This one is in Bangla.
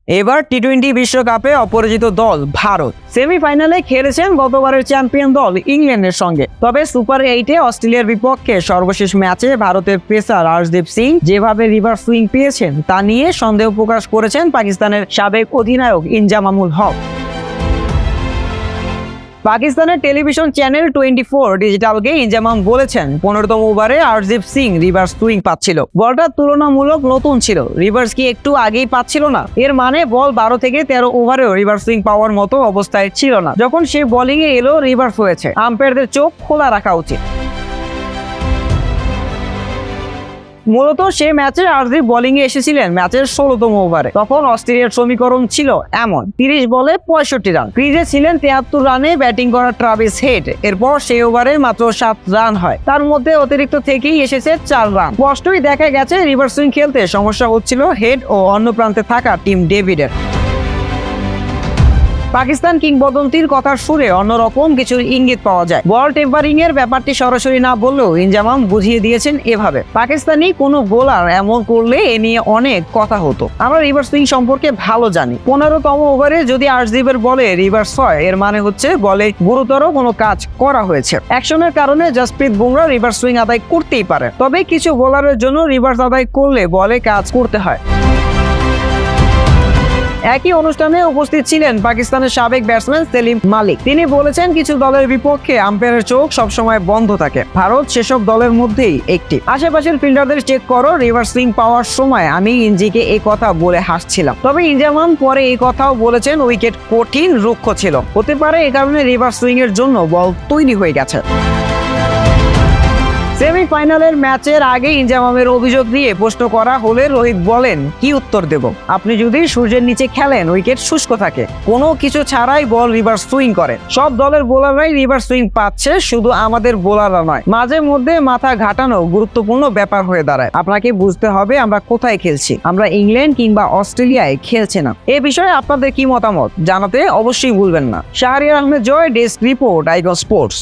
এবার টি-20 বিশ্বকাপে অপরাজিত দল ভারত সেমিফাইনালে খেলেছেন গতবারের চ্যাম্পিয়ন দল ইংল্যান্ডের সঙ্গে। তবে সুপার 8-এ অস্ট্রেলিয়ার বিপক্ষে সর্বশেষ ম্যাচে ভারতের পেসার আর্শদীপ সিং যেভাবে রিভার্স সুইং পেয়েছেন তা নিয়ে সন্দেহ প্রকাশ করেছেন পাকিস্তানের সাবেক অধিনায়ক ইনজামামুল হক। পাকিস্তানের টেলিভিশন চ্যানেল 24 ডিজিটালকে ইনজামাম বলেছেন 15তম ওভারে আর্শদীপ সিং রিভার্স সুইং পাচ্ছিল। বলটা তুলনামূলক নতুন ছিল, রিভার্স কি একটু আগেই পাচ্ছিল না? এর মানে বল 12 থেকে 13 ওভারেও রিভার্স সুইং পাওয়ার মতো অবস্থায় ছিল না। যখন সে বোলিং এ এলো রিভার্স হয়েছে। আম্পায়ারদের চোখ খোলা রাখা উচিত। মূলত সে ম্যাচে আর্শদীপ বোলিং এ এসেছিলেন ম্যাচের 16তম ওভারে। তখন অস্ট্রেলিয়ার সমীকরণ ছিল এমন: 30 বলে 65 রান, ক্রিজে ছিলেন 73 রানে ব্যাটিং করা ট্রাভিস হেড। এরপর সেই ওভারে মাত্র 7 রান হয়, তার মধ্যে অতিরিক্ত থেকেই এসেছে 4 রান। স্পষ্টই দেখা গেছে রিভার্স সুইং খেলতে সমস্যা হচ্ছিল হেড ও অন্য প্রান্তে থাকা টিম ডেভিডের। পাকিস্তান কিংবদন্তির কথার সুরে অন্যরকম কিছু ইঙ্গিত পাওয়া যায়। বল টেম্পারিং এর ব্যাপারটি সরাসরি না বললেও ইনজামাম বুঝিয়ে দিয়েছেন এভাবে: পাকিস্তানি কোনো বোলার এমন করলে এ নিয়ে অনেক কথা হতো। আমরা রিভার্স সুইং সম্পর্কে ভালো জানি। 15তম ওভারে যদি আর্শদীপের বলে রিভার্স হয়, এর মানে হচ্ছে বলে গুরুতর কোনো কাজ করা হয়েছে। অ্যাকশনের কারণে জসপ্রীত বুমরা রিভার্স সুইং আদায় করতেই পারে, তবে কিছু বোলারের জন্য রিভার্স আদায় করলে বলে কাজ করতে হয়। একই অনুষ্ঠানে উপস্থিত ছিলেন পাকিস্তানের সাবেক ব্যাটসম্যান সেলিম মালিক। তিনি বলেছেন, কিছু দলের বিপক্ষে আম্পায়ারের চোখ সবসময় বন্ধ থাকে। ভারত সেসব দলের মধ্যেই একটি। আশেপাশের ফিল্ডারদের চেক করো। রিভার্স সুইং পাওয়ার সময় আমি ইঞ্জিকে এই কথা বলে হাসছিলাম। তবে ইনজামাম পরে এই কথাও বলেছেন, উইকেট কঠিন রুক্ষ ছিল, হতে পারে এ কারণে রিভার্স সুইং এর জন্য বল তৈরি হয়ে গেছে। সেমিফাইনালের ম্যাচের আগে ইনজামামের অভিযোগ নিয়ে প্রশ্ন করা হলে রোহিত বলেন, কি উত্তর দেব? আপনি যদি সূর্যের নিচে খেলেন, উইকেট শুষ্ক থাকে, কোনো কিছু ছাড়াই বল রিভার্স সুইং করে। সব দলের বোলাররাই রিভার্স সুইং পাচ্ছে, শুধু আমাদের বোলাররা নয়। মাঝে মধ্যে মাথা ঘাটানো গুরুত্বপূর্ণ ব্যাপার হয়ে দাঁড়ায়। আপনাকে বুঝতে হবে আমরা কোথায় খেলছি। আমরা ইংল্যান্ড কিংবা অস্ট্রেলিয়ায় খেলছে না। এ বিষয়ে আপনাদের কি মতামত জানাতে অবশ্যই ভুলবেন না। শাহরিয়ার আহমেদ জয়, ডেস্ক রিপোর্ট, আইকন স্পোর্টস।